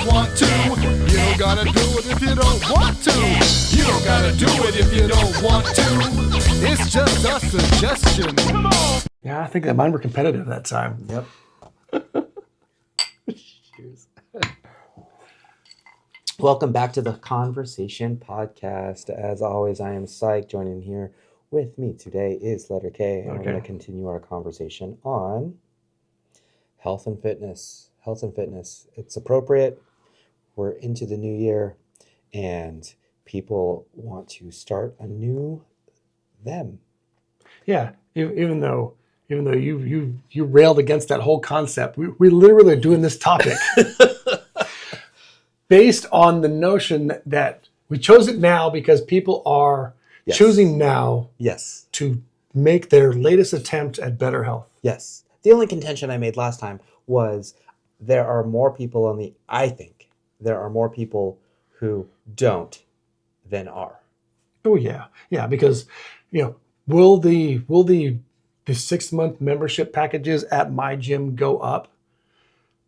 want to. You don't gotta do it if you don't want to. You don't gotta do it if you don't want to. It's just a suggestion. Come on. Yeah, I think that mine were competitive that time. Yep. Cheers. Welcome back to the ConverSAYtion podcast. As always, I am Psych. Joining here with me today is Letter K, and we're going to continue our conversation on health and fitness. Health and fitness. It's appropriate. We're into the new year, and people want to start a new them. Yeah, even though you railed against that whole concept, we literally are doing this topic based on the notion that we chose it now because people are choosing now to make their latest attempt at better health. Yes. The only contention I made last time was there are more people I think there are more people who don't than are. Oh yeah. Yeah, because will the 6-month membership packages at my gym go up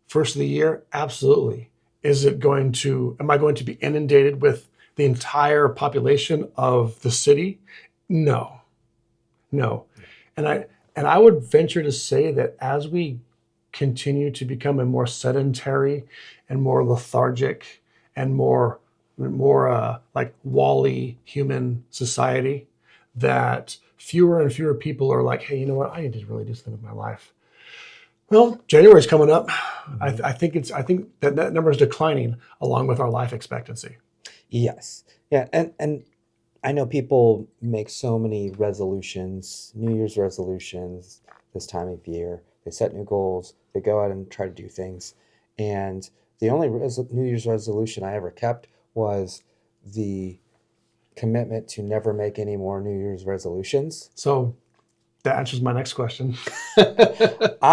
first of the year? Absolutely. Am I going to be inundated with the entire population of the city? No. And I would venture to say that as we continue to become a more sedentary and more lethargic and more like Wall-E human society, that fewer and fewer people are like, hey, you know what? I need to really do something with my life. Well, January's coming up. Mm-hmm. I think that number is declining along with our life expectancy. Yes. Yeah. And I know people make so many resolutions, New Year's resolutions this time of year. They set new goals. They go out and try to do things. And the only New Year's resolution I ever kept was the commitment to never make any more New Year's resolutions. So that answers my next question. The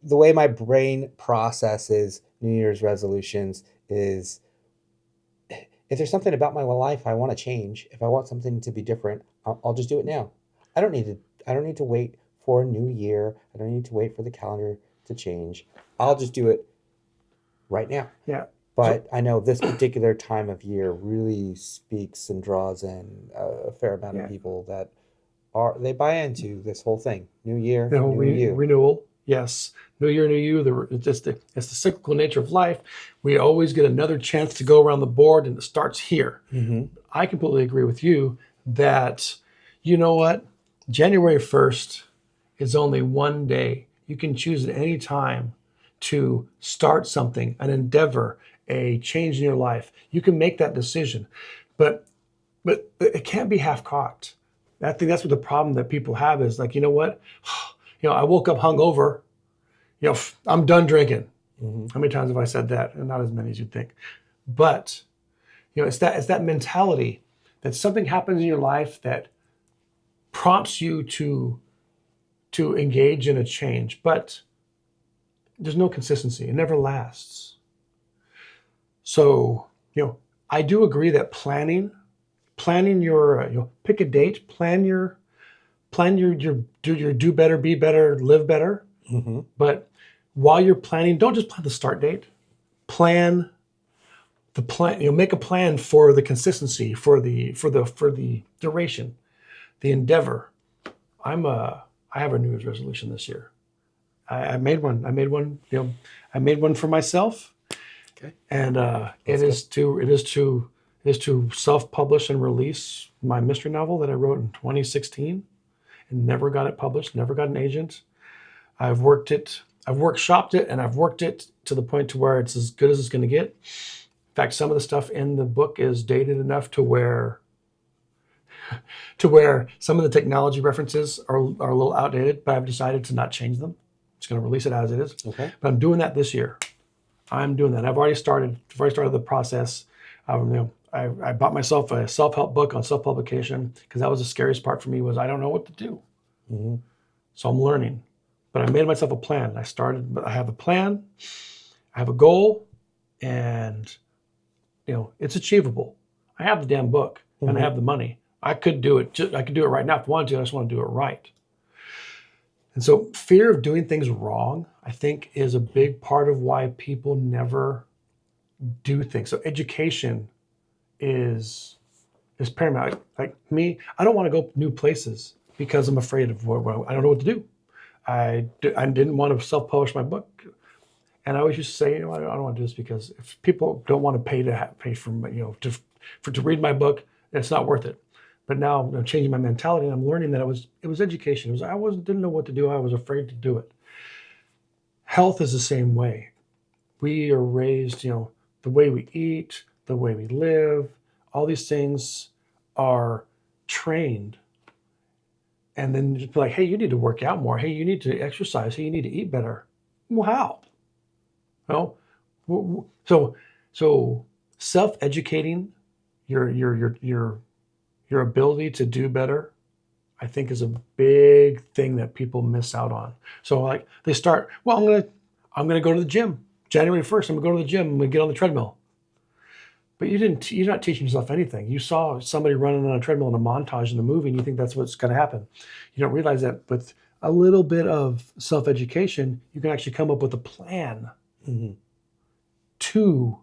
way my brain processes New Year's resolutions is if there's something about my life I want to change, if I want something to be different, I'll just do it now. I don't need to wait for a new year. I don't need to wait for the calendar to change. I'll just do it right now. Yeah. But I know this particular time of year really speaks and draws in a fair amount of people that they buy into this whole thing. New year, new you. Renewal. Yes. New year, new you. It's the cyclical nature of life. We always get another chance to go around the board, and it starts here. Mm-hmm. I completely agree with you that, you know what? January 1st is only one day. You can choose at any time to start something, an endeavor, a change in your life. You can make that decision, but it can't be half-cocked. I think that's what the problem that people have is like, you know what? I woke up hungover. I'm done drinking. Mm-hmm. How many times have I said that? And not as many as you'd think. But it's that mentality that something happens in your life that prompts you to engage in a change, but there's no consistency. It never lasts. So, I do agree that planning your, pick a date, plan your do better, be better, live better. Mm-hmm. But while you're planning, don't just plan the start date. Plan the plan. Make a plan for the consistency, for the duration, the endeavor. I have a New Year's resolution this year. I made one. I made one for myself. Okay. And it is to self-publish and release my mystery novel that I wrote in 2016 and never got it published, never got an agent. I've workshopped it, and I've worked it to the point to where it's as good as it's going to get. In fact, some of the stuff in the book is dated enough to where some of the technology references are a little outdated, but I've decided to not change them. I'm just going to release it as it is. Okay. But I'm doing that this year. I'm doing that. I've already started the process. I bought myself a self-help book on self-publication because that was the scariest part for me was I don't know what to do. Mm-hmm. So I'm learning. But I made myself a plan. I have a plan, I have a goal, and it's achievable. I have the damn book, mm-hmm. and I have the money. I could do it. I could do it right now if I wanted to. I just want to do it right. And so fear of doing things wrong, I think is a big part of why people never do things. So education is paramount. Like me, I don't want to go new places because I'm afraid of what I don't know what to do. I didn't want to self-publish my book, and I always used to say, I don't want to do this because if people don't want to pay for to read my book, it's not worth it. But now I'm changing my mentality, and I'm learning that it was education. Didn't know what to do. I was afraid to do it. Health is the same way. We are raised, the way we eat, the way we live, all these things are trained. And then just be like, hey, you need to work out more. Hey, you need to exercise. Hey, you need to eat better. Well, how? So self-educating your ability to do better, I think, is a big thing that people miss out on. So like they start, well, I'm gonna go to the gym. January 1st, I'm gonna go to the gym. I'm gonna get on the treadmill. But you're not teaching yourself anything. You saw somebody running on a treadmill in a montage in the movie, and you think that's what's going to happen. You don't realize that with a little bit of self-education, you can actually come up with a plan to,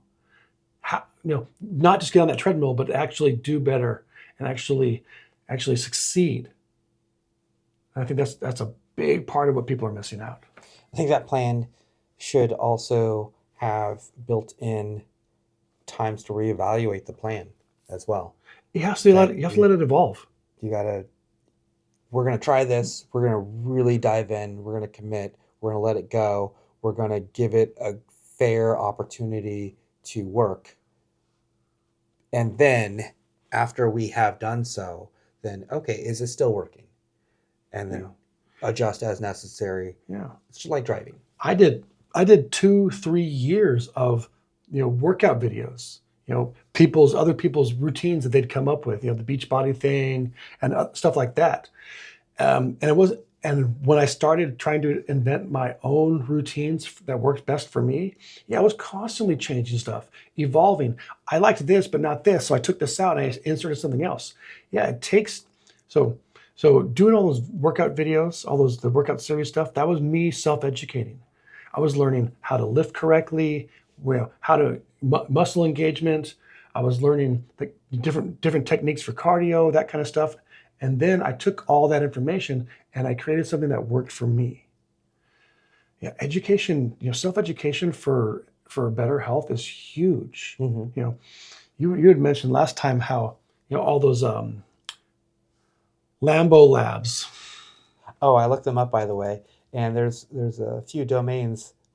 not just get on that treadmill, but actually do better and actually succeed. And I think that's a big part of what people are missing out. I think that plan should also have built in times to reevaluate the plan as well. You have to let it evolve. We're going to try this. We're going to really dive in. We're going to commit. We're going to let it go. We're going to give it a fair opportunity to work. And then after we have done so, then, okay, is it still working? And then adjust as necessary. Yeah. It's just like driving. I did 2-3 years of workout videos, other people's routines that they'd come up with, the Beachbody thing and stuff like that. And when I started trying to invent my own routines that worked best for me, I was constantly changing stuff, evolving. I liked this, but not this. So I took this out and I inserted something else. It takes, so doing all those workout videos, the workout series stuff, that was me self-educating. I was learning how to lift correctly, how to muscle engagement. I was learning the different techniques for cardio, that kind of stuff. And then I took all that information and I created something that worked for me. Education, self-education for better health is huge. You had mentioned last time how all those Lambo labs. Oh, I looked them up, by the way, and there's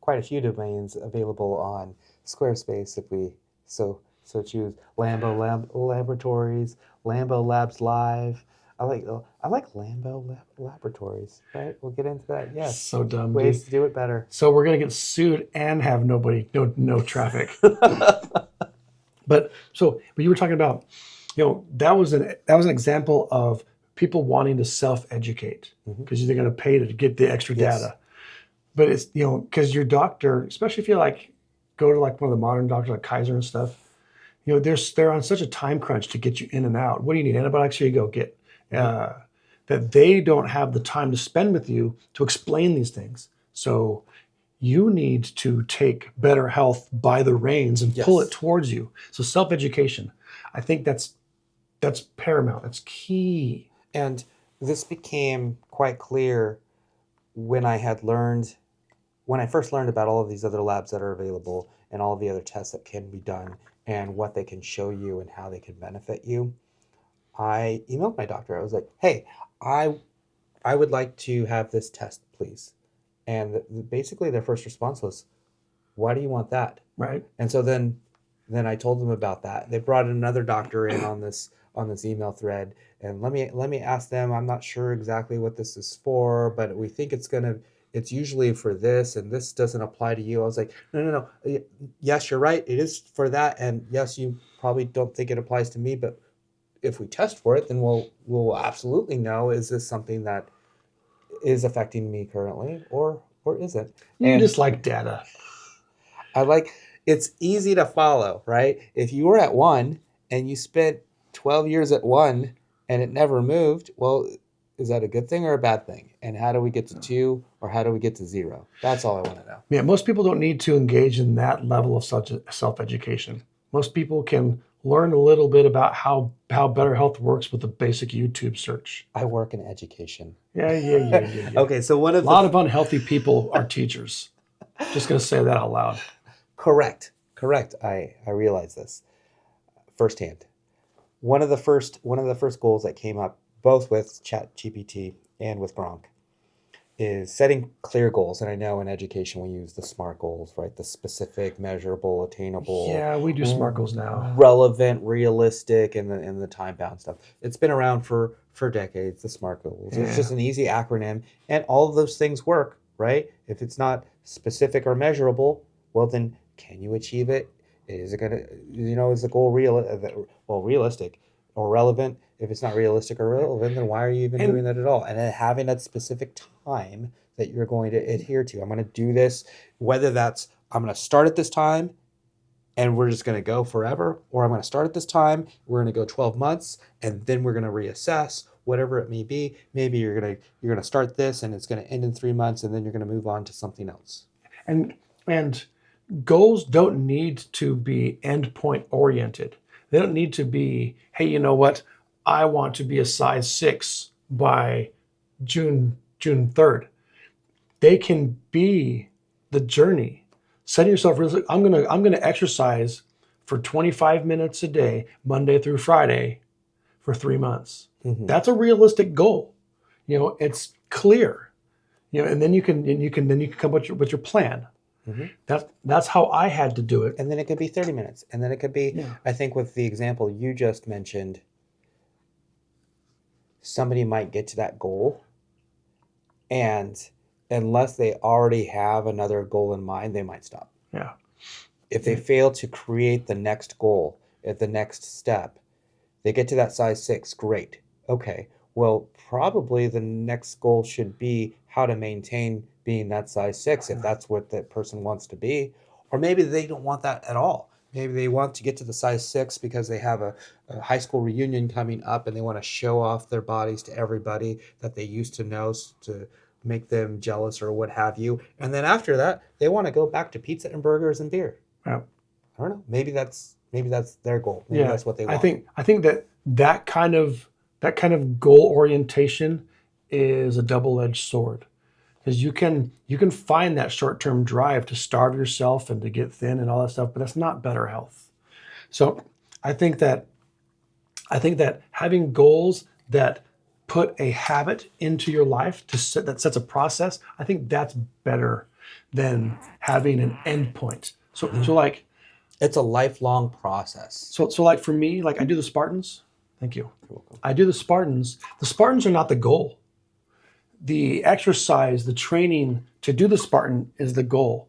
quite a few domains available on Squarespace if we so choose. Lambo Laboratories, Lambo Labs Live. I like Lambo Laboratories, right? We'll get into that. Yes. So dumb. Ways Dude. to do it better. So we're gonna get sued and have no traffic. But you were talking about, that was an example of people wanting to self-educate because they're going to pay to get the extra data. But it's, because your doctor, especially if you go to one of the modern doctors like Kaiser and stuff, they're on such a time crunch to get you in and out. What do you need? Antibiotics? Here you go, get. That they don't have the time to spend with you to explain these things. So you need to take better health by the reins and pull it towards you. So self-education, I think that's paramount. That's key. And this became quite clear when I first learned about all of these other labs that are available and all the other tests that can be done and what they can show you and how they can benefit you. I emailed my doctor. I was like, hey, I would like to have this test, please. And basically their first response was, why do you want that? Right. And so then I told them about that. They brought another doctor in on this email thread, and let me ask them. I'm not sure exactly what this is for, but we think it's usually for this, and this doesn't apply to you. I was like, no. Yes, you're right. It is for that, and yes, you probably don't think it applies to me, but if we test for it, then we'll absolutely know, is this something that is affecting me currently or isn't? You just like data. It's easy to follow, right? If you were at 1 and you spent 12 years at 1 and it never moved, well, Is that a good thing or a bad thing? And how do we get to 2 or how do we get to 0? That's all I want to know. Yeah, most people don't need to engage in that level of such self-education. Most people can learn a little bit about how better health works with a basic YouTube search. I work in education. Yeah. Okay, so a lot of unhealthy people are teachers. Just going to say that out loud. Correct. I realize this firsthand. One of the first goals that came up both with ChatGPT and with Gronk is setting clear goals. And I know in education we use the SMART goals, right? The specific, measurable, attainable. Yeah, we do SMART goals now. Relevant, realistic, and the time-bound stuff. It's been around for decades, the SMART goals. Yeah. It's just an easy acronym, and all of those things work, right? If it's not specific or measurable, well then, can you achieve it? Is it gonna, is the goal realistic or relevant? If it's not realistic or relevant, then why are you even doing that at all? And then having that specific time that you're going to adhere to. I'm going to do this, whether that's I'm going to start at this time and we're just going to go forever, or I'm going to start at this time, we're going to go 12 months, and then we're going to reassess, whatever it may be. Maybe you're going to start this and it's going to end in 3 months, and then you're going to move on to something else. And goals don't need to be endpoint oriented. They don't need to be, hey, you know what? I want to be a size 6 by June 3rd. They can be the journey. Setting yourself realistic. I'm gonna exercise for 25 minutes a day, Monday through Friday, for 3 months. Mm-hmm. That's a realistic goal. It's clear. And then you can come up with your plan. Mm-hmm. That's how I had to do it. And then it could be 30 minutes. And then it could be, I think with the example you just mentioned, somebody might get to that goal, and unless they already have another goal in mind, they might stop. Yeah. If they fail to create the next goal at the next step, they get to that size 6, great. Okay, well, probably the next goal should be how to maintain being that size 6 if that's what that person wants to be. Or maybe they don't want that at all. Maybe they want to get to the size 6 because they have a high school reunion coming up and they want to show off their bodies to everybody that they used to know to make them jealous or what have you. And then after that, they want to go back to pizza and burgers and beer. Yeah. I don't know. Maybe that's their goal. Maybe that's what they want. I think that kind of goal orientation is a double-edged sword. Because you can find that short-term drive to starve yourself and to get thin and all that stuff, but that's not better health. So I think that having goals that put a habit into your life that sets a process, I think that's better than having an endpoint. So like it's a lifelong process. So like for me, like I do the Spartans. Thank you. You're welcome. I do the Spartans. The Spartans are not the goal. The exercise, the training to do the Spartan is the goal.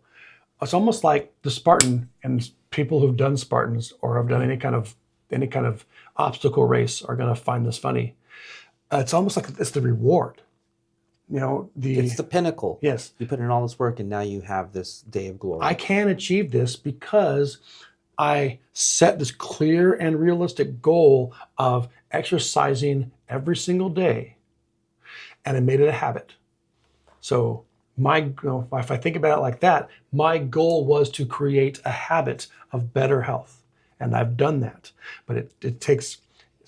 It's almost like the Spartan, and people who've done Spartans or have done any kind of obstacle race are going to find this funny. It's almost like it's the reward. It's the pinnacle. Yes. You put in all this work and now you have this day of glory. I can achieve this because I set this clear and realistic goal of exercising every single day. And I made it a habit. So if I think about it like that, my goal was to create a habit of better health. And I've done that. But it takes,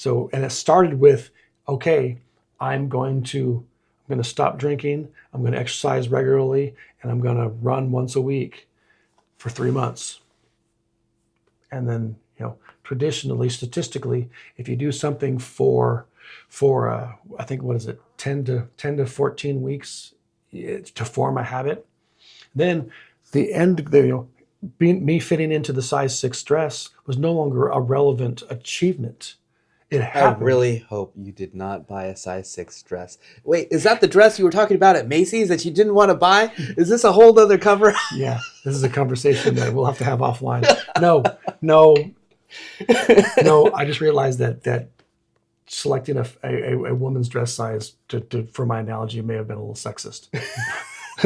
and it started with, okay, I'm going to stop drinking, I'm going to exercise regularly, and I'm going to run once a week for 3 months. And then, traditionally, statistically, if you do something for I think, 10 to 14 weeks to form a habit, then the end, me fitting into the size 6 dress was no longer a relevant achievement. It happened. I really hope you did not buy a size 6 dress. Wait, is that the dress you were talking about at Macy's that you didn't want to buy? Is this a whole other cover? Yeah, this is a conversation that we'll have to have offline. No. I just realized that selecting a woman's dress size for my analogy may have been a little sexist.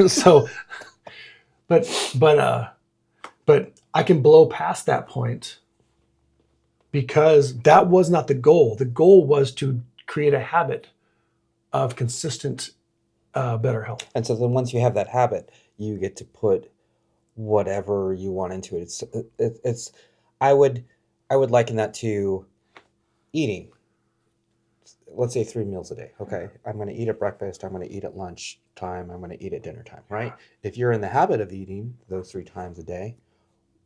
So, but I can blow past that point because that was not the goal. The goal was to create a habit of consistent, better health. And so then once you have that habit, you get to put whatever you want into it. It's I would liken that to eating. Let's say 3 meals a day. Okay, I'm going to eat at breakfast. I'm going to eat at lunch time. I'm going to eat at dinner time. Right? If you're in the habit of eating those 3 times a day,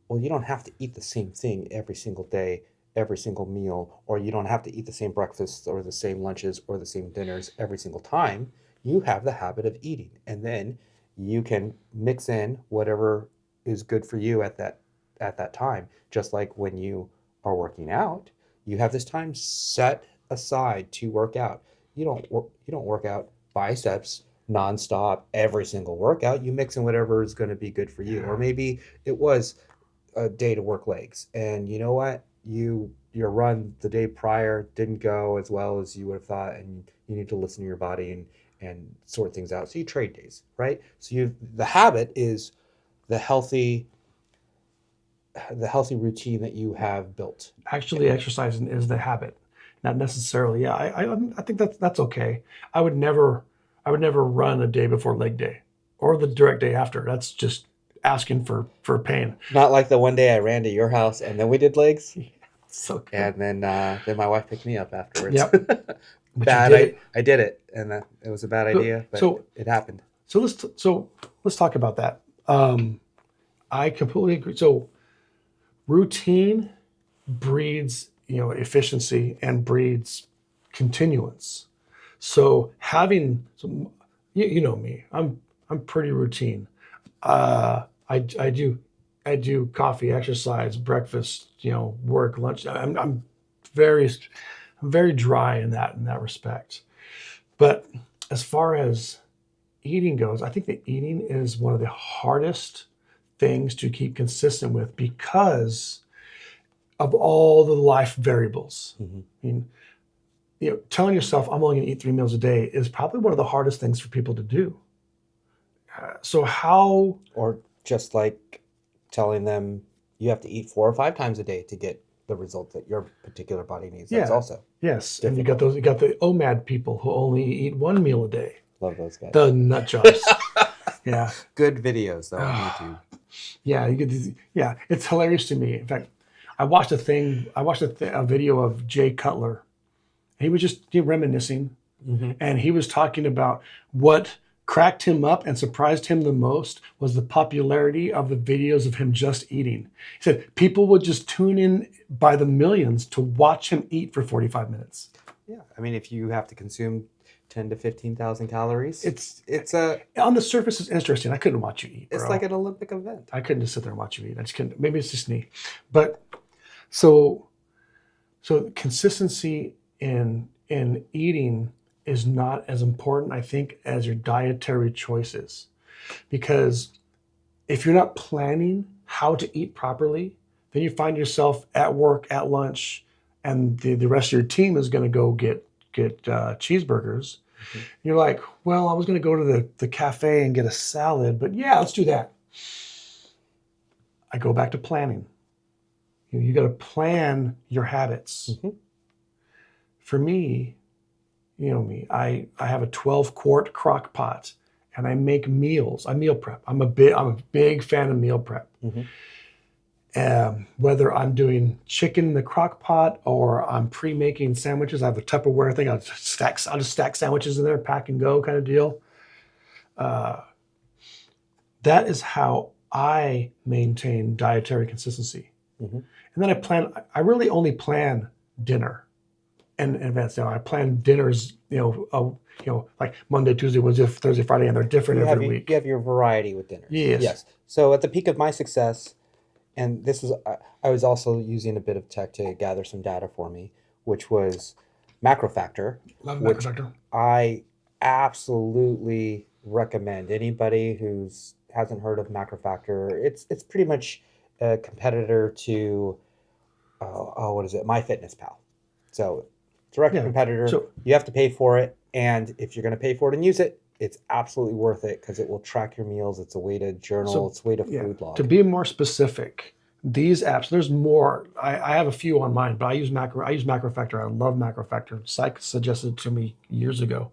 well, you don't have to eat the same thing every single day, every single meal, or you don't have to eat the same breakfasts or the same lunches or the same dinners every single time. You have the habit of eating, and then you can mix in whatever is good for you at that time. Just like when you are working out, you have this time set aside to work out. You don't work out biceps nonstop every single workout. You mix in whatever is going to be good for you. Or maybe it was a day to work legs, and you know what, your run the day prior didn't go as well as you would have thought, and you need to listen to your body and sort things out. So you trade days, right? So the habit is the healthy routine that you have built. Actually, exercising is the habit, not necessarily. Yeah, I think that's okay. I would never run a day before leg day or the direct day after. That's just asking for pain. Not like the one day I ran to your house and then we did legs. So good. And then my wife picked me up afterwards. Yep. I did it, and it was a bad idea, but it happened. So let's talk about that. I completely agree. So routine breeds, efficiency and breeds continuance. So you know me, I'm pretty routine. I do coffee, exercise, breakfast, work, lunch. I'm very dry in that respect. But as far as eating goes, I think that eating is one of the hardest things to keep consistent with because of all the life variables. Mm-hmm. I mean, telling yourself I'm only going to eat 3 meals a day is probably one of the hardest things for people to do. Or just like telling them you have to eat 4 or 5 times a day to get the result that your particular body needs. That's also yes. Difficult. And you got the OMAD people who only eat 1 meal a day. Love those guys. The nut jobs. Yeah. Good videos though on YouTube. Yeah, you get these, it's hilarious to me. In fact, I watched a video of Jay Cutler. He was just reminiscing, mm-hmm. and he was talking about what cracked him up and surprised him the most was the popularity of the videos of him just eating. He said people would just tune in by the millions to watch him eat for 45 minutes. Yeah, I mean, if you have to consume 10 to 15,000 calories, it's on the surface it's interesting. I couldn't watch you eat. It's like an Olympic event. I couldn't just sit there and watch you eat. I just couldn't. Maybe it's just me, but so consistency in eating is not as important, I think, as your dietary choices. Because if you're not planning how to eat properly, then you find yourself at work, at lunch, and the rest of your team is going to go get cheeseburgers. Mm-hmm. You're like, well, I was going to go to the cafe and get a salad, but yeah, let's do that. I go back to planning. You got to plan your habits. Mm-hmm. For me, you know me, I have a 12-quart crock pot and I make meals. I meal prep. I'm a big fan of meal prep. Mm-hmm. Whether I'm doing chicken in the crock pot or I'm pre-making sandwiches, I have a Tupperware thing. I'll just stack sandwiches in there, pack and go kind of deal. That is how I maintain dietary consistency. Mm-hmm. And then I really only plan dinner in advance. I plan dinners, like Monday, Tuesday, Wednesday, Thursday, Friday, and they're different every week. You have your variety with dinners. Yes. So at the peak of my success, and this is, I was also using a bit of tech to gather some data for me, which was Macro Factor. Love Macro Factor. I absolutely recommend anybody who hasn't heard of Macro Factor. It's pretty much a competitor to, what is it? MyFitnessPal. So direct competitor. So, you have to pay for it, and if you're going to pay for it and use it, it's absolutely worth it because it will track your meals. It's a way to journal. It's a way to food log. To be more specific, these apps, there's more. I have a few on mine, but I use Macro Factor. I love Macro Factor. Psych suggested it to me years ago.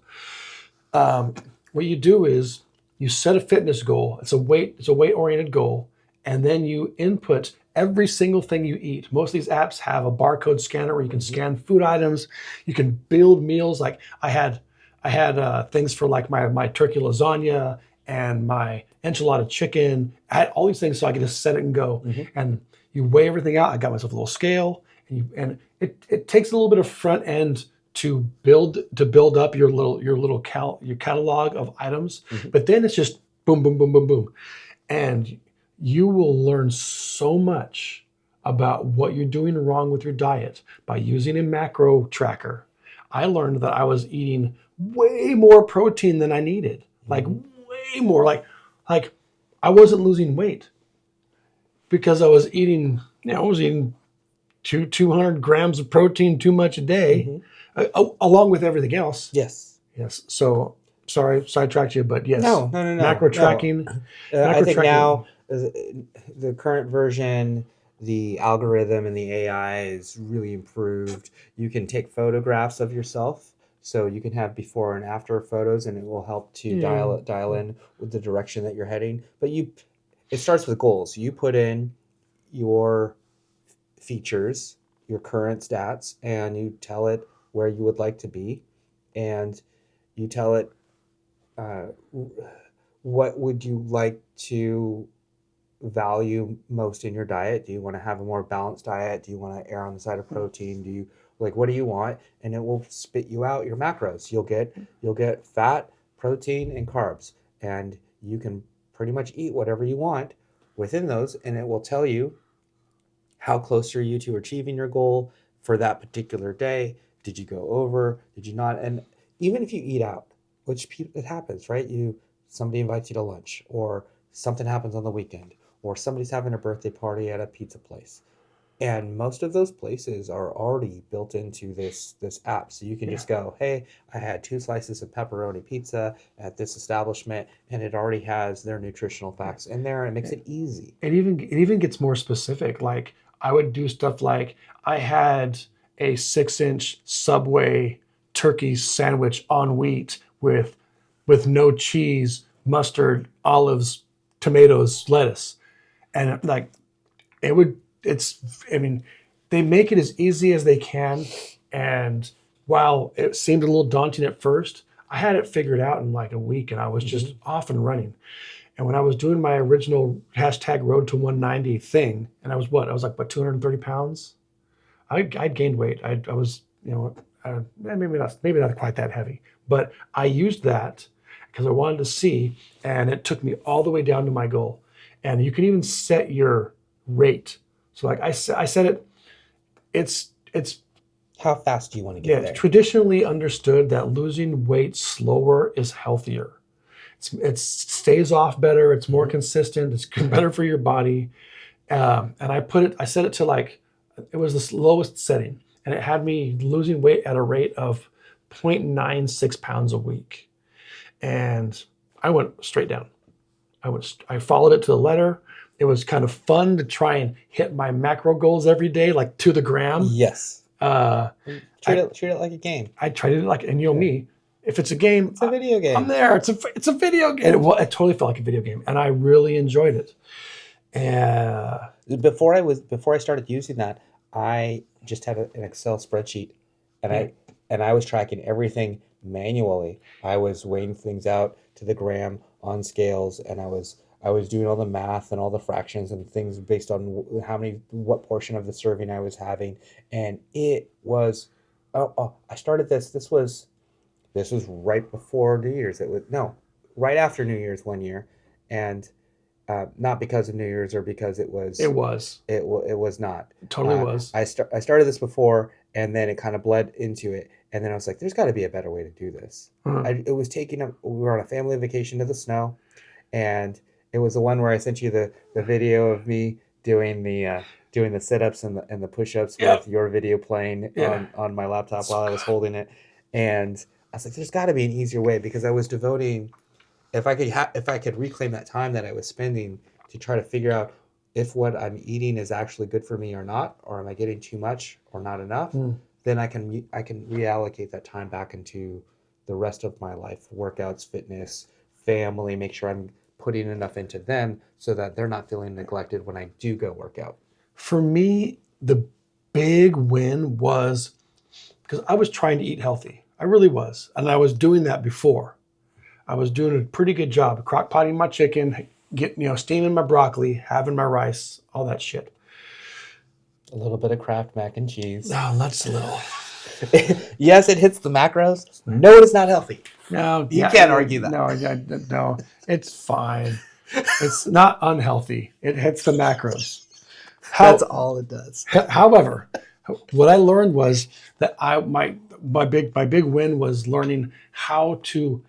What you do is you set a fitness goal. It's a weight oriented goal, and then you input every single thing you eat. Most of these apps have a barcode scanner where you can scan food items. You can build meals. Like I had things for like my turkey lasagna and my enchilada chicken. I had all these things so I could just set it and go. And you weigh everything out. I got myself a little scale, and it takes a little bit of front end to build up your catalog of items. But then it's just boom, boom, boom, boom, boom, and you will learn so much about what you're doing wrong with your diet by using a macro tracker. I learned that I was eating way more protein than I needed, like way more. Like I wasn't losing weight because I was eating 200 grams of protein too much a day, along with everything else. Yes. So sorry, sidetracked you, but yes. No. Macro tracking. I think now the current version, the algorithm and the AI is really improved. You can take photographs of yourself. So you can have before and after photos, and it will help to dial in with the direction that you're heading. But it starts with goals. You put in your features, your current stats, and you tell it where you would like to be, and you tell it what would you like to value most in your diet. Do you want to have a more balanced diet? Do you want to err on the side of protein? What do you want? And it will spit you out your macros. You'll get fat, protein, and carbs, and you can pretty much eat whatever you want within those, and it will tell you how close are you to achieving your goal for that particular day. Did you go over? Did you not? And even if you eat out, which it happens, right? Somebody invites you to lunch, or something happens on the weekend, or somebody's having a birthday party at a pizza place. And most of those places are already built into this app. So you can just go, hey, I had 2 slices of pepperoni pizza at this establishment, and it already has their nutritional facts in there, and it makes it easy. It even gets more specific. Like I would do stuff like I had a 6-inch Subway turkey sandwich on wheat with no cheese, mustard, olives, tomatoes, lettuce. And like they make it as easy as they can. And while it seemed a little daunting at first, I had it figured out in like a week, and I was just off and running. And when I was doing my original #Road to 190 thing, and I was like 230 pounds. I'd gained weight. I was, maybe not quite that heavy, but I used that because I wanted to see, and it took me all the way down to my goal. And you can even set your rate. So like I set it, it's how fast do you want to get there? It's traditionally understood that losing weight slower is healthier. It stays off better. It's more consistent. It's better for your body. And I set it to like, it was the lowest setting, and it had me losing weight at a rate of 0.96 pounds a week. And I went straight down. I followed it to the letter. It was kind of fun to try and hit my macro goals every day, like to the gram. Yes. Treat it like a game. I tried it like, and me, if it's a game, it's a video game. I'm there. It's a video game. It totally felt like a video game, and I really enjoyed it. Before I started using that, I just had an Excel spreadsheet, and I was tracking everything manually. I was weighing things out to the gram on scales, and I was doing all the math and all the fractions and things based on what portion of the serving I was having, and it was. I started this. This was right before New Year's. Right after New Year's one year, and not because of New Year's or because it was. It was not. It totally was. I started this before, and then it kind of bled into it, and then I was like, "There's got to be a better way to do this." It was taking we were on a family vacation to the snow, and it was the one where I sent you the video of me doing the sit-ups and the push-ups with your video playing on my laptop while I was holding it, and I was like, "There's got to be an easier way," because I was devoting. If I could reclaim that time that I was spending to try to figure out if what I'm eating is actually good for me or not, or am I getting too much or not enough, then I can reallocate that time back into the rest of my life, workouts, fitness, family, make sure I'm putting enough into them so that they're not feeling neglected when I do go work out. For me, the big win was because I was trying to eat healthy. I really was. And I was doing that before. I was doing a pretty good job, crock potting my chicken, steaming my broccoli, having my rice, all that shit. A little bit of Kraft mac and cheese. No, that's a little. Yes, it hits the macros. No, it's not healthy. No, you can't argue that. No, it's fine. It's not unhealthy. It hits the macros. That's all it does. However, what I learned was that my big win was learning how to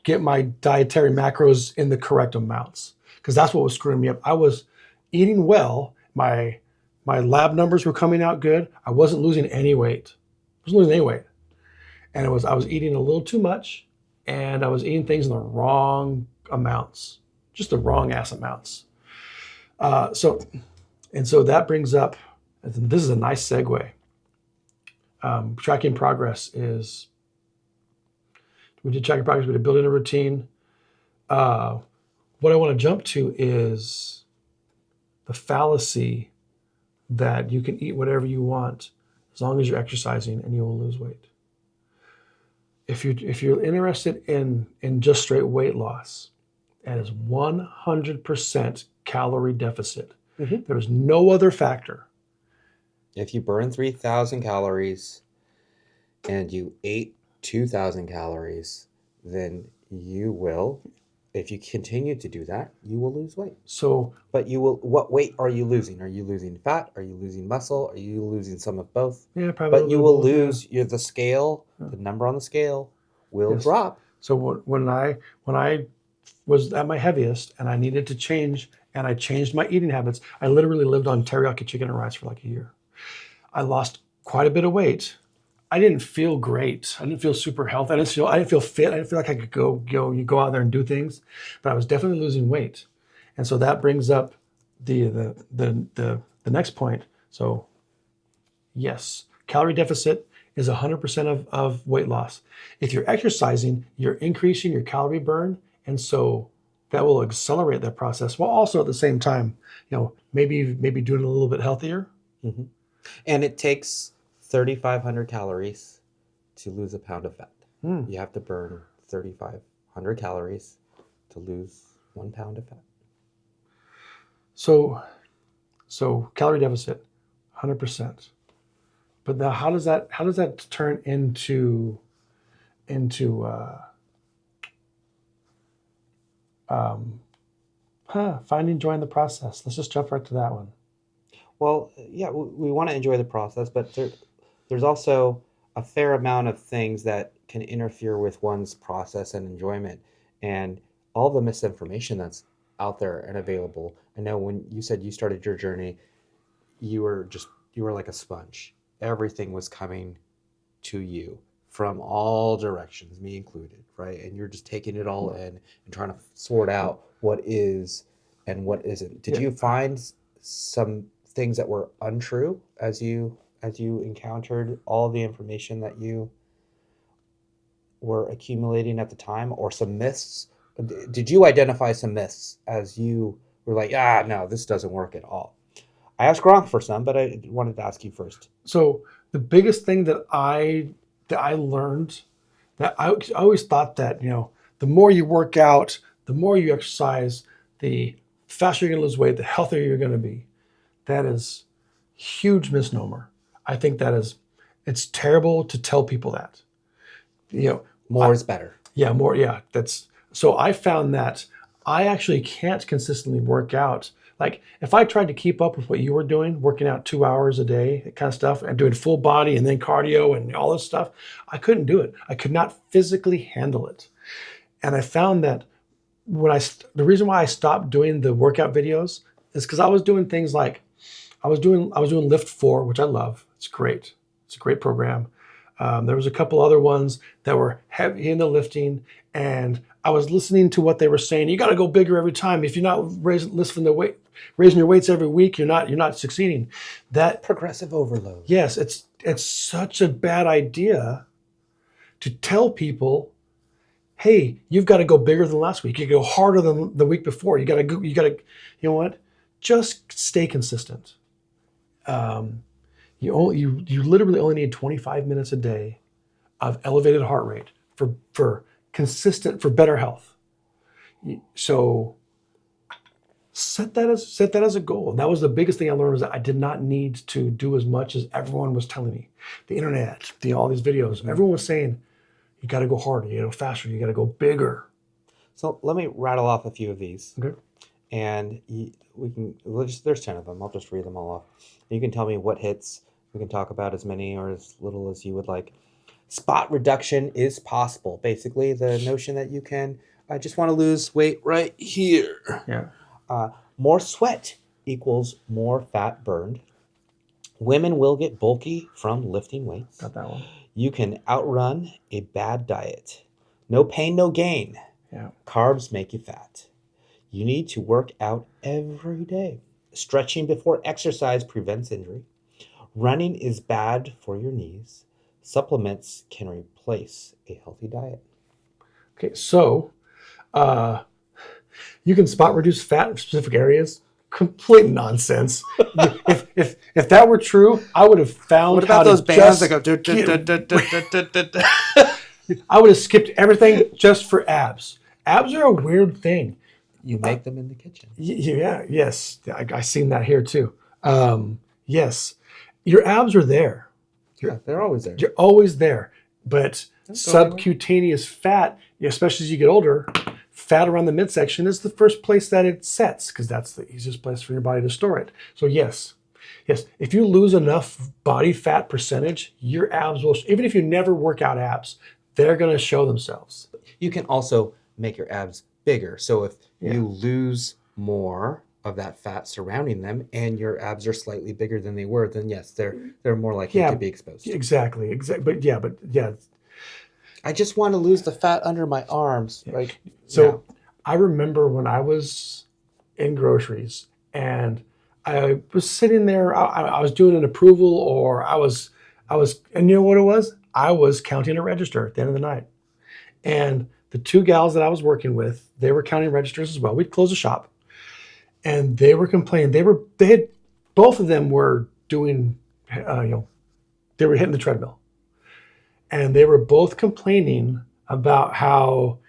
get my dietary macros in the correct amounts, because that's what was screwing me up. I was eating well. My lab numbers were coming out good. I wasn't losing any weight. And I was eating a little too much, and I was eating things in the wrong amounts, just the wrong ass amounts. So that brings up, this is a nice segue. Tracking progress is, we did tracking progress, we did building a routine. What I want to jump to is the fallacy that you can eat whatever you want as long as you're exercising and you will lose weight. If you're interested in just straight weight loss, that is 100% calorie deficit. Mm-hmm. There is no other factor. If you burn 3,000 calories and you ate 2,000 calories, then you will, if you continue to do that, you will lose weight. But what weight are you losing? Are you losing fat? Are you losing muscle? Are you losing some of both? Yeah, probably. But you will lose the scale, the number on the scale will drop. So when I was at my heaviest and I needed to change, and I changed my eating habits, I literally lived on teriyaki chicken and rice for like a year. I lost quite a bit of weight. I didn't feel great. I didn't feel super healthy. I didn't feel fit. I didn't feel like I could go out there and do things, but I was definitely losing weight. And so that brings up the next point. So yes, calorie deficit is 100% of weight loss. If you're exercising, you're increasing your calorie burn, and so that will accelerate that process, while also at the same time, maybe doing it a little bit healthier. Mm-hmm. And it takes 3,500 calories to lose a pound of fat. You have to burn 3,500 calories to lose 1 pound of fat. So calorie deficit, 100%. But now, how does that turn into finding joy in the process? Let's just jump right to that one. Well, yeah, we want to enjoy the process, but there's also a fair amount of things that can interfere with one's process and enjoyment, and all the misinformation that's out there and available. I know when you said you started your journey, you were like a sponge. Everything was coming to you from all directions, me included, right? And you're just taking it all in and trying to sort out what is and what isn't. Did you find some things that were untrue as you encountered all the information that you were accumulating at the time, or some myths? Did you identify some myths as you were like, no, this doesn't work at all? I asked Gronk for some, but I wanted to ask you first. So the biggest thing that I learned, that I always thought that, the more you work out, the more you exercise, the faster you're going to lose weight, the healthier you're going to be. That is huge misnomer. I think it's terrible to tell people that. More is better. Yeah, more. Yeah, so I found that I actually can't consistently work out. Like if I tried to keep up with what you were doing, working out 2 hours a day, that kind of stuff, and doing full body and then cardio and all this stuff, I couldn't do it. I could not physically handle it. And I found that the reason why I stopped doing the workout videos is because I was doing things like, I was doing Lift 4, which I love. It's great. It's a great program. There was a couple other ones that were heavy in the lifting, and I was listening to what they were saying. You got to go bigger every time. If you're not lifting the weight, raising your weights every week, you're not succeeding. That Progressive overload. yes, it's such a bad idea to tell people, hey, you've got to go bigger than last week. You go harder than the week before. You got to go. You got to. You know what? Just stay consistent. You literally only need 25 minutes a day of elevated heart rate for better health. So set that as a goal. And that was the biggest thing I learned, was that I did not need to do as much as everyone was telling me. The internet, all these videos, everyone was saying, you got to go harder, you got to go faster, you got to go bigger. So let me rattle off a few of these. Okay. And there's 10 of them. I'll just read them all off. You can tell me what hits. We can talk about as many or as little as you would like. Spot reduction is possible. Basically, the notion that you can, I just want to lose weight right here. Yeah. More sweat equals more fat burned. Women will get bulky from lifting weights. Got that one. You can outrun a bad diet. No pain, no gain. Yeah. Carbs make you fat. You need to work out every day. Stretching before exercise prevents injury. Running is bad for your knees. Supplements can replace a healthy diet. Okay, so you can spot reduce fat in specific areas. Complete nonsense. if that were true, I would have found What about those bands that go? I would have skipped everything just for abs. Abs are a weird thing. You make them in the kitchen. Yeah, yes. I seen that here too. Yes. Your abs are there. Yeah, they're always there. You're always there. But subcutaneous fat, especially as you get older, fat around the midsection is the first place that it sets, because that's the easiest place for your body to store it. So yes. If you lose enough body fat percentage, your abs will, even if you never work out abs, they're going to show themselves. You can also make your abs bigger. So if you lose more of that fat surrounding them and your abs are slightly bigger than they were, then yes, they're more likely to be exposed. Exactly. But yeah. I just want to lose the fat under my arms. I remember when I was in groceries and I was sitting there, I was doing an approval, or I was, and you know what it was? I was counting a register at the end of the night. And the two gals that I was working with, they were counting registers as well. We'd close the shop, and they were complaining. Both of them were doing, they were hitting the treadmill, and they were both complaining about how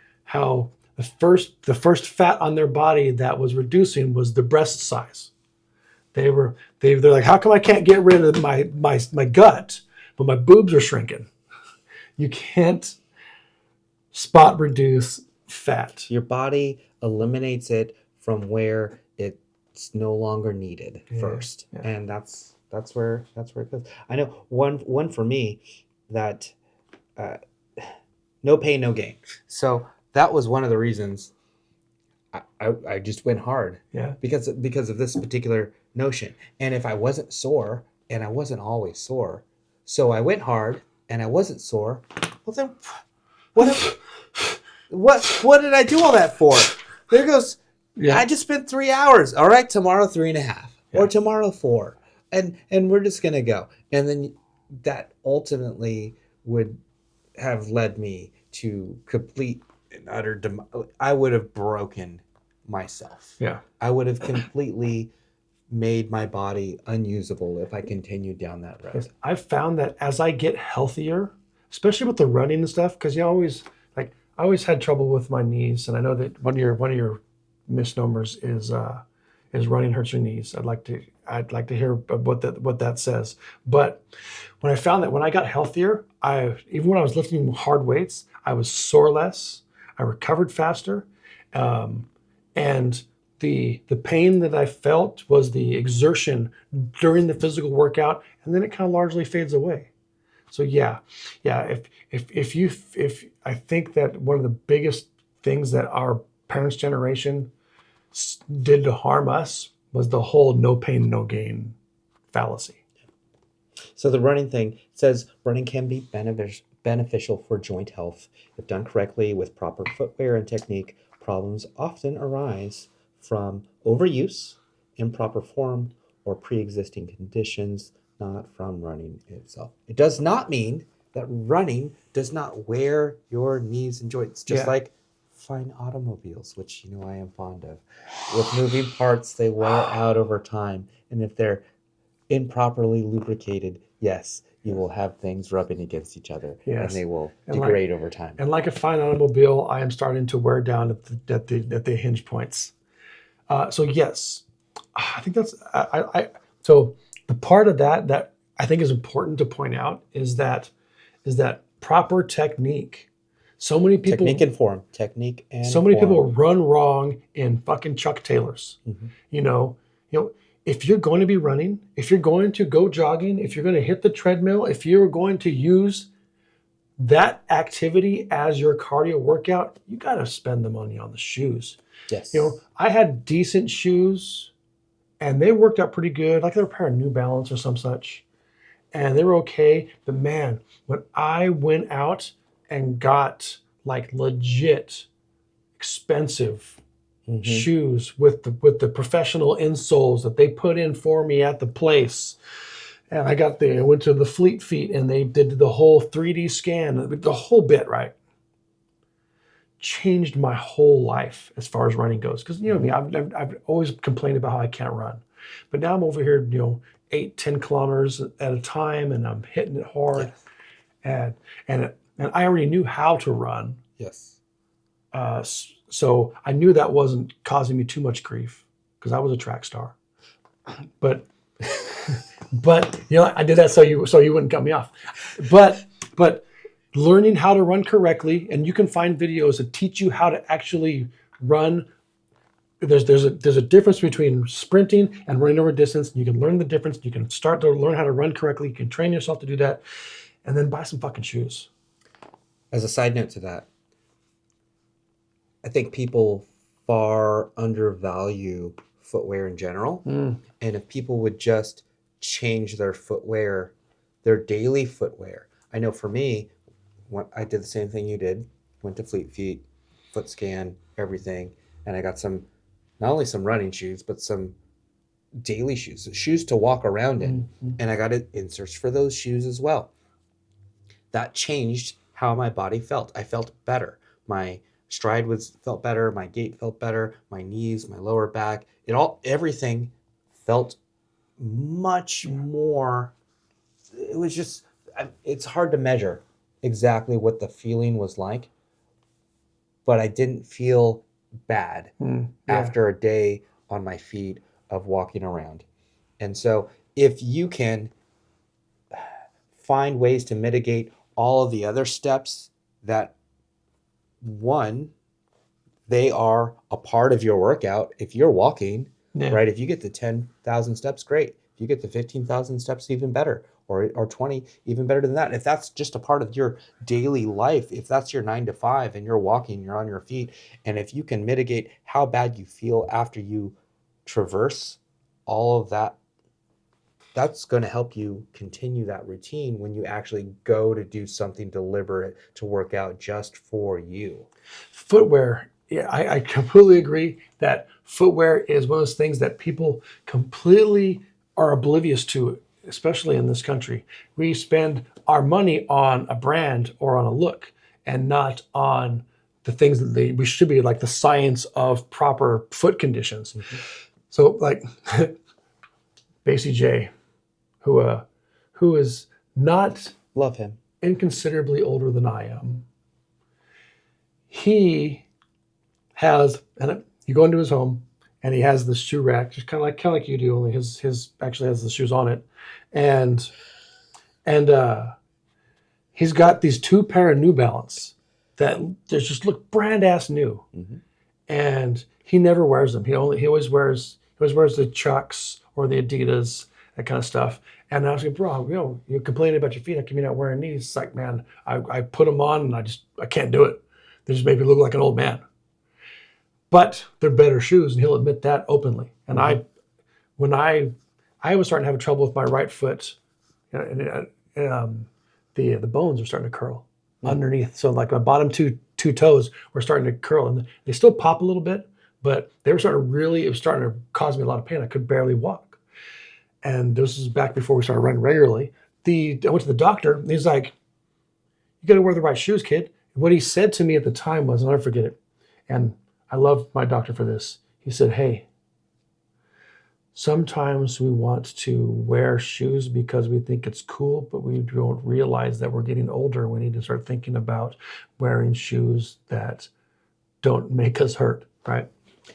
the first fat on their body that was reducing was the breast size. They're like, how come I can't get rid of my gut, but my boobs are shrinking? You can't spot reduce fat. Your body eliminates it from where it's no longer needed first. Yeah. And that's where it goes. I know one for me that no pain, no gain. So that was one of the reasons I just went hard. Yeah. Because of this particular notion. And if I wasn't sore, and I wasn't always sore, so I went hard and I wasn't sore, well then what did I do all that for? There goes, I just spent 3 hours. All right, tomorrow 3.5, or tomorrow 4. And we're just gonna go. And then that ultimately would have led me to complete and utter I would have broken myself. Yeah. I would have completely made my body unusable if I continued down that road. I've found that as I get healthier, especially with the running and stuff, because I always had trouble with my knees, and I know that one of your misnomers is running hurts your knees. I'd like to hear what that says. But when I found that when I got healthier, even when I was lifting hard weights, I was sore less, I recovered faster, and the pain that I felt was the exertion during the physical workout, and then it kind of largely fades away. So if I think that one of the biggest things that our parents' generation did to harm us was the whole no pain, no gain fallacy. So the running thing says running can be beneficial for joint health. If done correctly with proper footwear and technique, problems often arise from overuse improper form or pre-existing conditions, not from running itself. It does not mean that running does not wear your knees and joints, just like fine automobiles, which I am fond of. With moving parts, they wear out over time, and if they're improperly lubricated, yes, you will have things rubbing against each other, and they will degrade over time. And like a fine automobile, I am starting to wear down at the hinge points. So yes, I think that's so the part of that I think is important to point out is that proper technique. So many people technique and form. So many people run wrong in fucking Chuck Taylors. If you're going to be running, if you're going to go jogging, if you're going to hit the treadmill, if you're going to use that activity as your cardio workout, you got to spend the money on the shoes. Yes. I had decent shoes and they worked out pretty good. Like they were a pair of New Balance or some such. And they were okay. But man, when I went out and got like legit expensive shoes with the professional insoles that they put in for me at the place, and I went to the Fleet Feet and they did the whole 3D scan, the whole bit, right? Changed my whole life as far as running goes. Because me, I've always complained about how I can't run, but now I'm over here 8-10 kilometers at a time, and I'm hitting it hard, and I already knew how to run. Yes. So I knew that wasn't causing me too much grief because I was a track star. But I did that so you wouldn't cut me off. But learning how to run correctly, and you can find videos that teach you how to actually run. There's a difference between sprinting and running over distance. You can learn the difference. You can start to learn how to run correctly. You can train yourself to do that, and then buy some fucking shoes. As a side note to that, I think people far undervalue footwear in general. And if people would just change their footwear, their daily footwear. I know for me, I did the same thing you did. Went to Fleet Feet, foot scan, everything. And I got not only some running shoes, but some daily shoes to walk around in. And I got inserts for those shoes as well. That changed how my body felt. I felt better. My stride felt better. My gait felt better. My knees, my lower back, everything felt much more. It was just, it's hard to measure exactly what the feeling was like, but I didn't feel bad after a day on my feet of walking around. And so if you can find ways to mitigate all of the other steps that, one, they are a part of your workout. If you're walking, right? If you get to 10,000 steps, great. If you get to 15,000 steps, even better, or 20, even better than that. If that's just a part of your daily life, if that's your 9 to 5 and you're walking, you're on your feet, and if you can mitigate how bad you feel after you traverse all of that, that's going to help you continue that routine when you actually go to do something deliberate to work out just for you. Footwear. Yeah, I completely agree that footwear is one of those things that people completely are oblivious to, especially in this country. We spend our money on a brand or on a look and not on the things that we should be, like the science of proper foot conditions. So like Basie J, who is not love him inconsiderably older than I am. He has, and you go into his home and he has this shoe rack, just kind of like you do, only his actually has the shoes on it. And he's got these 2 pair of New Balance that just look brand ass new. And he never wears them. He always wears the Chucks or the Adidas, that kind of stuff. And I was like, bro, you're complaining about your feet. How come you're not wearing these? It's like, man, I put them on and I can't do it. They just make me look like an old man. But they're better shoes, and he'll admit that openly. And when I was starting to have trouble with my right foot, the bones are starting to curl underneath. So like my bottom two toes were starting to curl, and they still pop a little bit, but it was starting to cause me a lot of pain. I could barely walk. And this is back before we started running regularly. I went to the doctor, and he's like, you got to wear the right shoes, kid. What he said to me at the time was, I'll never forget it. And I love my doctor for this. He said, hey, sometimes we want to wear shoes because we think it's cool, but we don't realize that we're getting older. We need to start thinking about wearing shoes that don't make us hurt, right?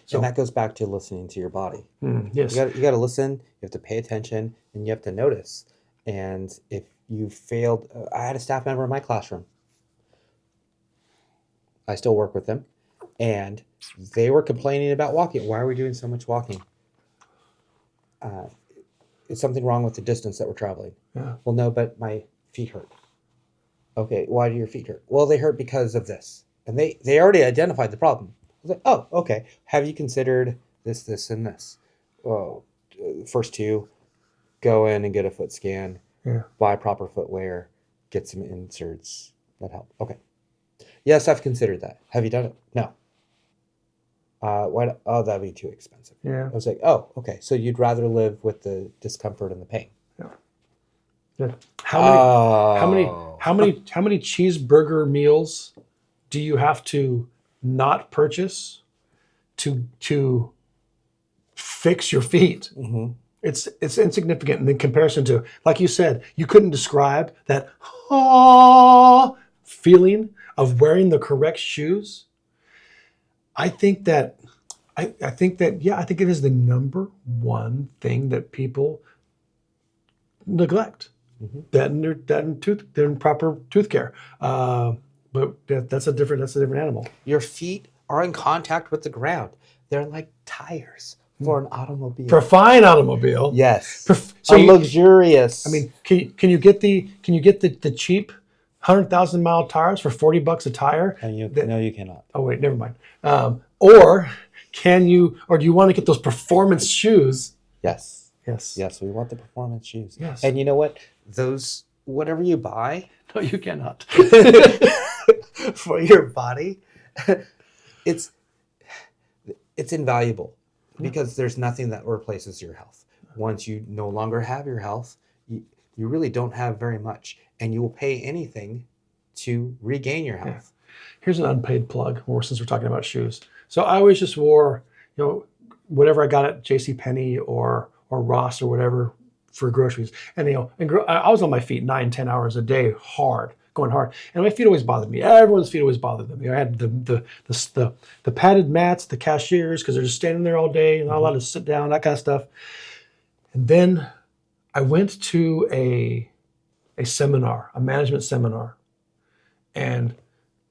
So, and that goes back to listening to your body. Yes. You got to listen, you have to pay attention, and you have to notice. And if you failed, I had a staff member in my classroom. I still work with them. And they were complaining about walking. Why are we doing so much walking? Is something wrong with the distance that we're traveling? Yeah. Well, no, but my feet hurt. Okay, why do your feet hurt? Well, they hurt because of this. And they already identified the problem. I was like, oh, okay. Have you considered this, and this? Well, first two, go in and get a foot scan, buy proper footwear, get some inserts. That help. Okay. Yes, I've considered that. Have you done it? No. Why? Oh, that'd be too expensive. Yeah. I was like, oh, okay. So you'd rather live with the discomfort and the pain. Yeah. How many cheeseburger meals do you have to not purchase to fix your feet? Mm-hmm. It's insignificant in comparison to, like you said, you couldn't describe that feeling of wearing the correct shoes. I think that it is the number one thing that people neglect. Mm-hmm. That in proper tooth care. But that's a different animal. Your feet are in contact with the ground. They're like tires for an automobile. For a fine automobile. Yes. Luxurious. I mean, can you get the cheap 100,000 mile tires for $40 a tire? No, you cannot. Oh wait, never mind. Or do you want to get those performance shoes? Yes. Yes. Yes, we want the performance shoes. Yes. And you know what? Whatever you buy. No, you cannot. For your body, it's invaluable because there's nothing that replaces your health. Once you no longer have your health, you really don't have very much, and you will pay anything to regain your health. Yeah. Here's an unpaid plug, since we're talking about shoes. So I always just wore, whatever I got at JCPenney or Ross or whatever for groceries. And I was on my feet 9-10 hours a day, going hard. And my feet always bothered me. Everyone's feet always bothered them. I had the padded mats, the cashiers, because they're just standing there all day, not allowed to sit down, that kind of stuff. And then I went to a seminar, a management seminar, and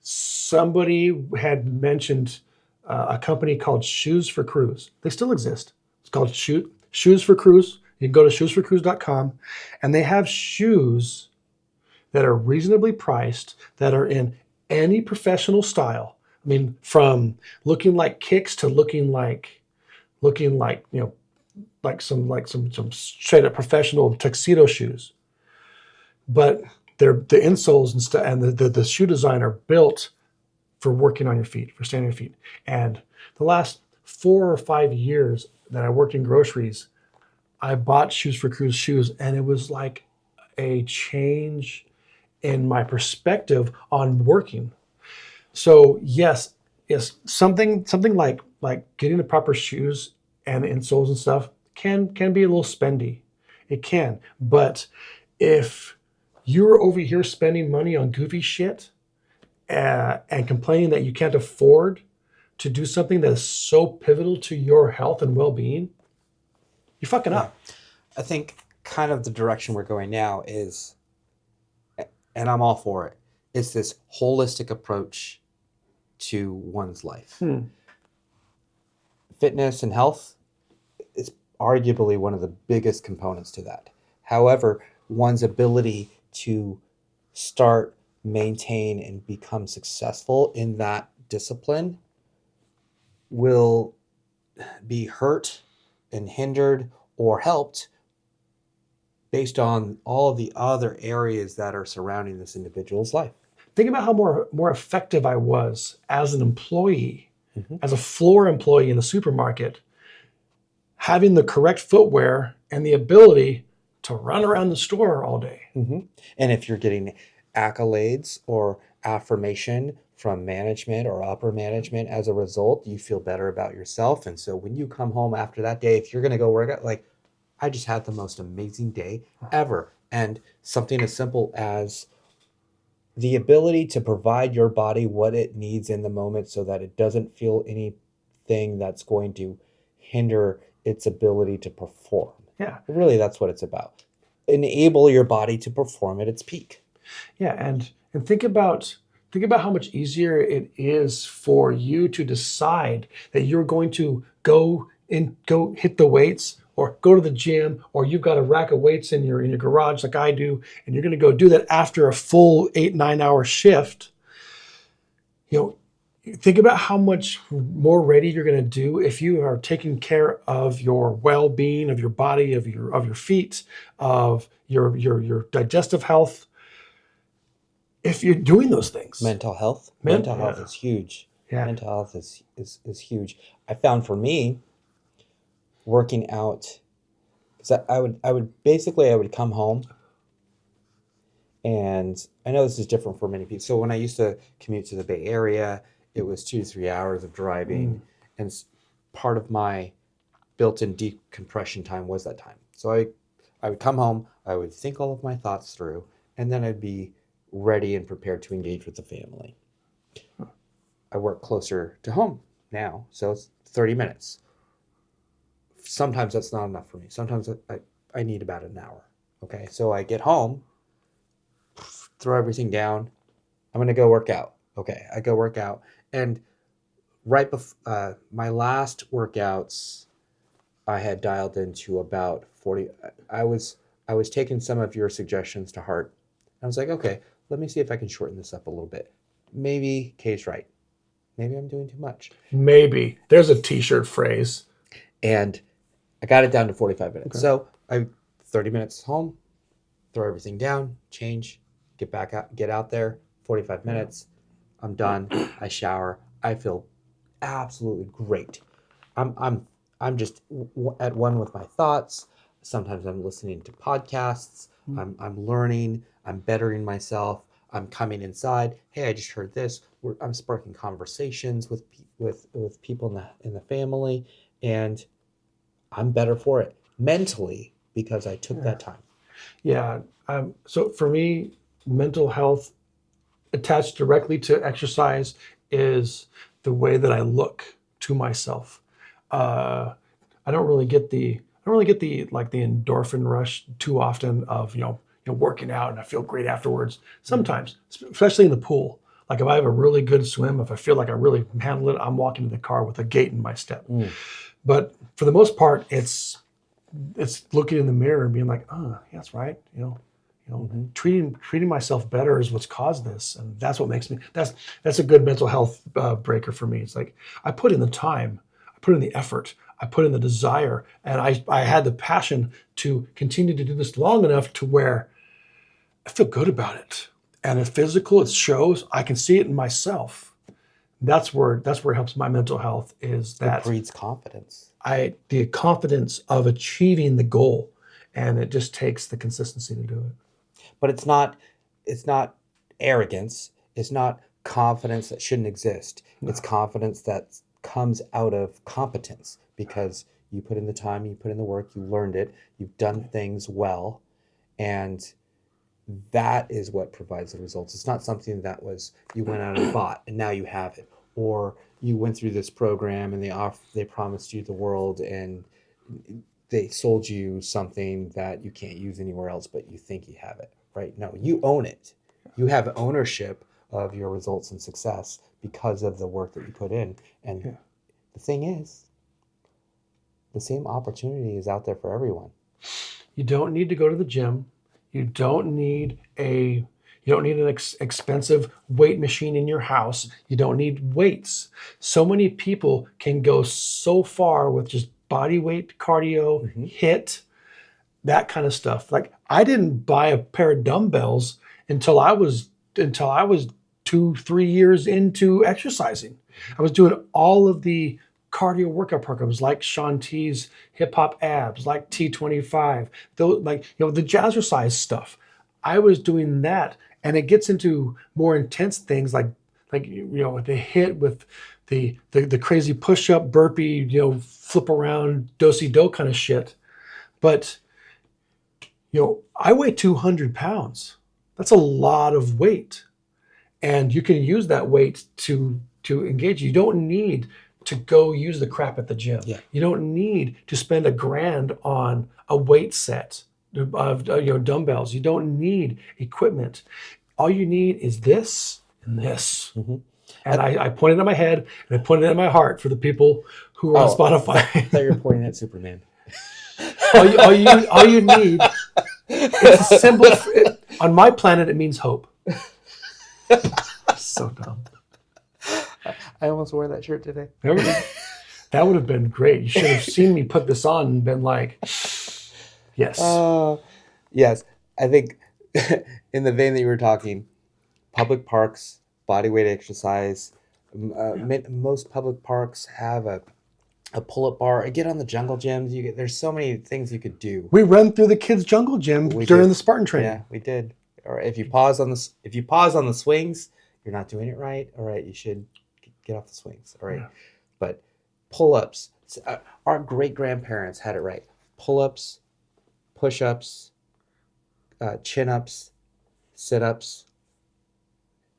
somebody had mentioned a company called Shoes for Crews. They still exist. It's called Shoes for Crews. You can go to shoesforcrews.com, and they have shoes that are reasonably priced, that are in any professional style. I mean, from looking like kicks to looking like some straight up professional tuxedo shoes. But the insoles and stuff, and the shoe design are built for working on your feet, for standing on your feet. And the last 4 or 5 years that I worked in groceries, I bought Shoes for Crews shoes, and it was like a change in my perspective on working. So yes, something like getting the proper shoes and the insoles and stuff can be a little spendy. It can, but if you're over here spending money on goofy shit and complaining that you can't afford to do something that is so pivotal to your health and well-being, you're fucking up. I think kind of the direction we're going now is, and I'm all for it, it's this holistic approach to one's life. Fitness and health is arguably one of the biggest components to that. However, one's ability to start, maintain, and become successful in that discipline will be hurt and hindered or helped based on all of the other areas that are surrounding this individual's life. Think about how more effective I was as an employee as a floor employee in the supermarket, having the correct footwear and the ability to run around the store all day. And if you're getting accolades or affirmation from management or upper management as a result, you feel better about yourself. And so when you come home after that day, if you're going to go work out, like, I just had the most amazing day ever. And something as simple as the ability to provide your body what it needs in the moment so that it doesn't feel anything that's going to hinder its ability to perform. Yeah. Really, that's what it's about. Enable your body to perform at its peak. Yeah, and think about how much easier it is for you to decide that you're going to go hit the weights or go to the gym, or you've got a rack of weights in your garage like I do, and you're going to go do that after a full 8-9 hour shift. Think about how much more ready you're going to do if you are taking care of your well-being, of your body, of your feet, of your digestive health. If you're doing those things. Mental health is huge. Yeah. Mental health is huge. I found for me, working out, because I would come home, and I know this is different for many people. So when I used to commute to the Bay Area, it was 2 to 3 hours of driving, and part of my built-in decompression time was that time. So I would come home, I would think all of my thoughts through, and then I'd be ready and prepared to engage with the family. I work closer to home now, so it's 30 minutes. Sometimes that's not enough for me. Sometimes I need about an hour. Okay, so I get home, throw everything down. I'm going to go work out. Okay, I go work out. And right before my last workouts, I had dialed into about 40. I was taking some of your suggestions to heart. I was like, okay, let me see if I can shorten this up a little bit. Maybe Kay's right. Maybe I'm doing too much. Maybe. There's a t-shirt phrase. And I got it down to 45 minutes. Okay. So 30 minutes home, throw everything down, change, get out there, 45 minutes. I'm done. I shower. I feel absolutely great. I'm just at one with my thoughts. Sometimes I'm listening to podcasts. I'm learning. I'm bettering myself. I'm coming inside. Hey, I just heard this. I'm sparking conversations with people in the family, and I'm better for it mentally because I took that time. Yeah. So for me, mental health attached directly to exercise is the way that I look to myself. I don't really get the endorphin rush too often of working out and I feel great afterwards. Sometimes, especially in the pool. Like if I have a really good swim, if I feel like I really handle it, I'm walking to the car with a gait in my step. But for the most part, it's looking in the mirror and being like, oh, yeah, that's right. Treating myself better is what's caused this, and that's what makes me. That's a good mental health breaker for me. It's like I put in the time, I put in the effort, I put in the desire, and I had the passion to continue to do this long enough to where I feel good about it. And the physical, it shows. I can see it in myself. That's where it helps my mental health. Is that it breeds confidence. The confidence of achieving the goal, and it just takes the consistency to do it. But it's not arrogance. It's not confidence that shouldn't exist. No. It's confidence that comes out of competence because you put in the time, you put in the work, you learned it, you've done things well, and that is what provides the results. It's not something that was you went out and bought and now you have it, or you went through this program and they promised you the world and they sold you something that you can't use anywhere else, but you think you have it, right? No, you own it. You have ownership of your results and success because of the work that you put in. And the thing is, the same opportunity is out there for everyone. You don't need to go to the gym. You don't need an expensive weight machine in your house. You don't need weights. So many people can go so far with just body weight cardio, HIIT, that kind of stuff. Like I didn't buy a pair of dumbbells until I was 2-3 years into exercising. I was doing all of the cardio workout programs like Shaun T's Hip Hop Abs, like T25, those, like, the jazzercise stuff. I was doing that, and it gets into more intense things like the hit with the crazy push-up, burpee, flip around, do-si-do kind of shit. But I weigh 200 pounds. That's a lot of weight, and you can use that weight to engage. You don't need to go use the crap at the gym. Yeah. You don't need to spend $1,000 on a weight set of dumbbells. You don't need equipment. All you need is this and this. Mm-hmm. And I pointed at my head and I pointed at my heart for the people who are on Spotify. I thought you were pointing at Superman. all you need, it's a symbol. On my planet, it means hope. So dumb. I almost wore that shirt today. That would have been great. You should have seen me put this on and been like, yes. Yes. I think in the vein that you were talking, public parks, bodyweight exercise, most public parks have a pull-up bar. Get on the jungle gyms. There's so many things you could do. We run through the kids' jungle gym during the Spartan training. Yeah, we did. Or if you pause on the swings, you're not doing it right. All right, you should get off the swings. All right, yeah. But pull-ups. Our great-grandparents had it right. Pull-ups, push-ups, chin-ups, sit-ups,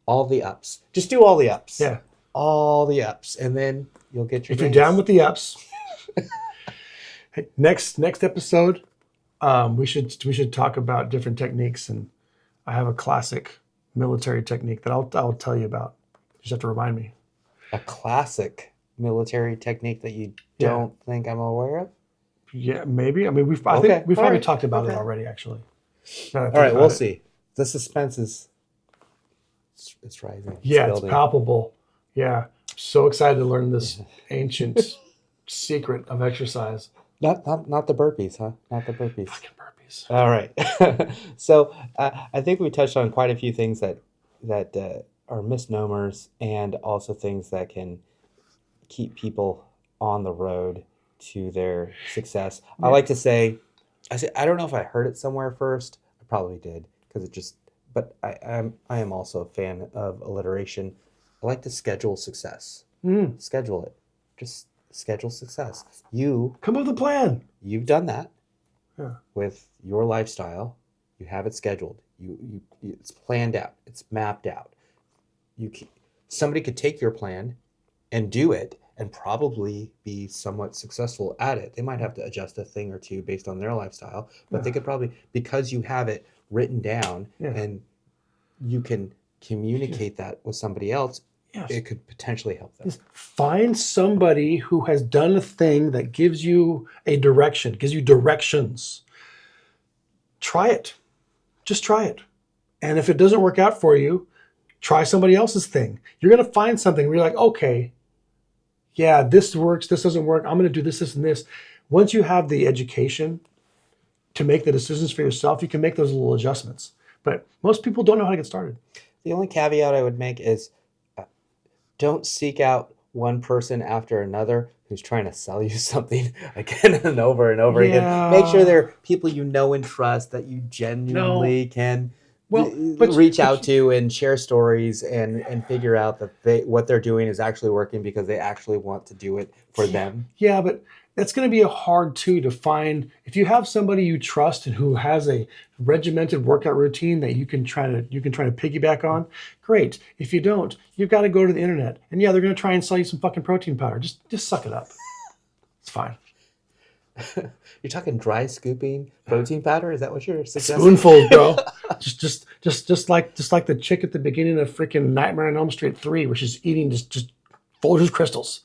all the ups. Just do all the ups. Yeah. All the ups, and then you'll get your. If you're down with the ups, hey, next episode, we should talk about different techniques, and I have a classic military technique that I'll tell you about. You just have to remind me. A classic military technique that you don't think I'm aware of? Yeah, maybe. I mean, I think we've probably talked about it already, actually. All right, we'll see. The suspense is it's rising. Yeah, it's palpable. Yeah, so excited to learn this ancient secret of exercise. Not the burpees, huh? Not the burpees. Fucking burpees. All right. So I think we touched on quite a few things that are misnomers, and also things that can keep people on the road to their success. Yeah. I like to say, I don't know if I heard it somewhere first. I probably did, but I am also a fan of alliteration. I like to schedule success. Schedule it. Just schedule success. You come up with a plan. You've done that with your lifestyle. You have it scheduled. You it's planned out. It's mapped out. Somebody could take your plan and do it and probably be somewhat successful at it. They might have to adjust a thing or two based on their lifestyle, but they could probably, because you have it written down and you can communicate that with somebody else, it could potentially help them. Find somebody who has done a thing that gives you a direction, gives you directions. Try it. Just try it. And if it doesn't work out for you, try somebody else's thing. You're going to find something where you're like, okay, yeah, this works, this doesn't work. I'm going to do this, this, and this. Once you have the education to make the decisions for yourself, you can make those little adjustments. But most people don't know how to get started. The only caveat I would make is don't seek out one person after another who's trying to sell you something again and over again. Make sure they're people you know and trust, that you genuinely can reach out to and share stories and figure out that what they're doing is actually working because they actually want to do it for them. Yeah, but that's going to be hard too to find. If you have somebody you trust and who has a regimented workout routine that you can try to piggyback on, great. If you don't, you've got to go to the internet, and they're going to try and sell you some fucking protein powder. Just suck it up. It's fine. You're talking dry scooping protein powder? Is that what you're suggesting? Spoonful, bro. just like the chick at the beginning of freaking Nightmare on Elm Street 3, where she's eating just Folgers crystals.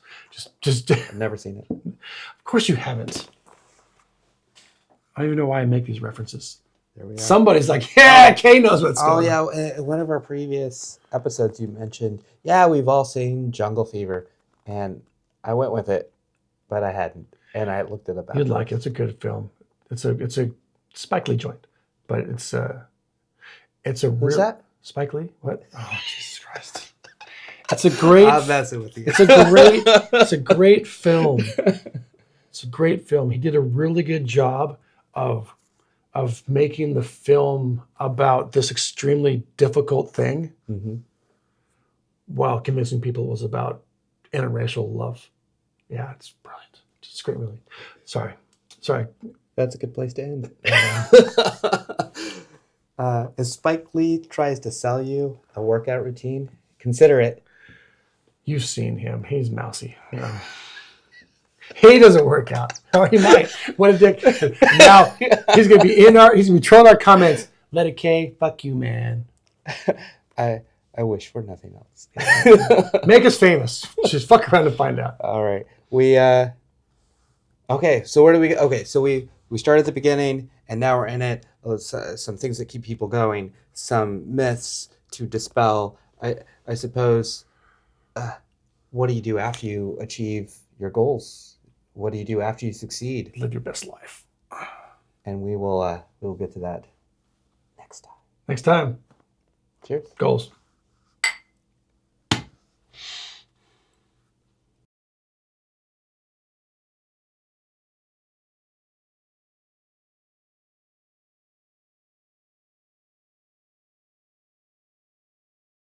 I've never seen it. Of course you haven't. I don't even know why I make these references. There we are. Somebody's like, yeah, Kay knows what's going on. Oh yeah, in one of our previous episodes you mentioned, we've all seen Jungle Fever, and I went with it, but I hadn't. And I looked it up afterwards. You'd like it. It's a good film. It's a Spike Lee joint, but it's a Who's that? Spike Lee? What? Oh, Jesus Christ! It's a great. I'm messing with you. It's a great film. It's a great film. He did a really good job of making the film about this extremely difficult thing, while convincing people it was about interracial love. Yeah, it's brilliant. It's a great movie. Sorry. That's a good place to end. If Spike Lee tries to sell you a workout routine, consider it. You've seen him. He's mousy. Yeah. He doesn't work out. Oh, he might. What a dick. Now he's gonna be trolling our comments. Let it K, fuck you, man. I wish for nothing else. Make us famous. Just fuck around and find out. All right. Okay, so where do we okay, so we started at the beginning and now we're in it. Some things that keep people going, some myths to dispel. I suppose what do you do after you achieve your goals? What do you do after you succeed? Live your best life. And we'll get to that next time. Next time. Cheers. Goals.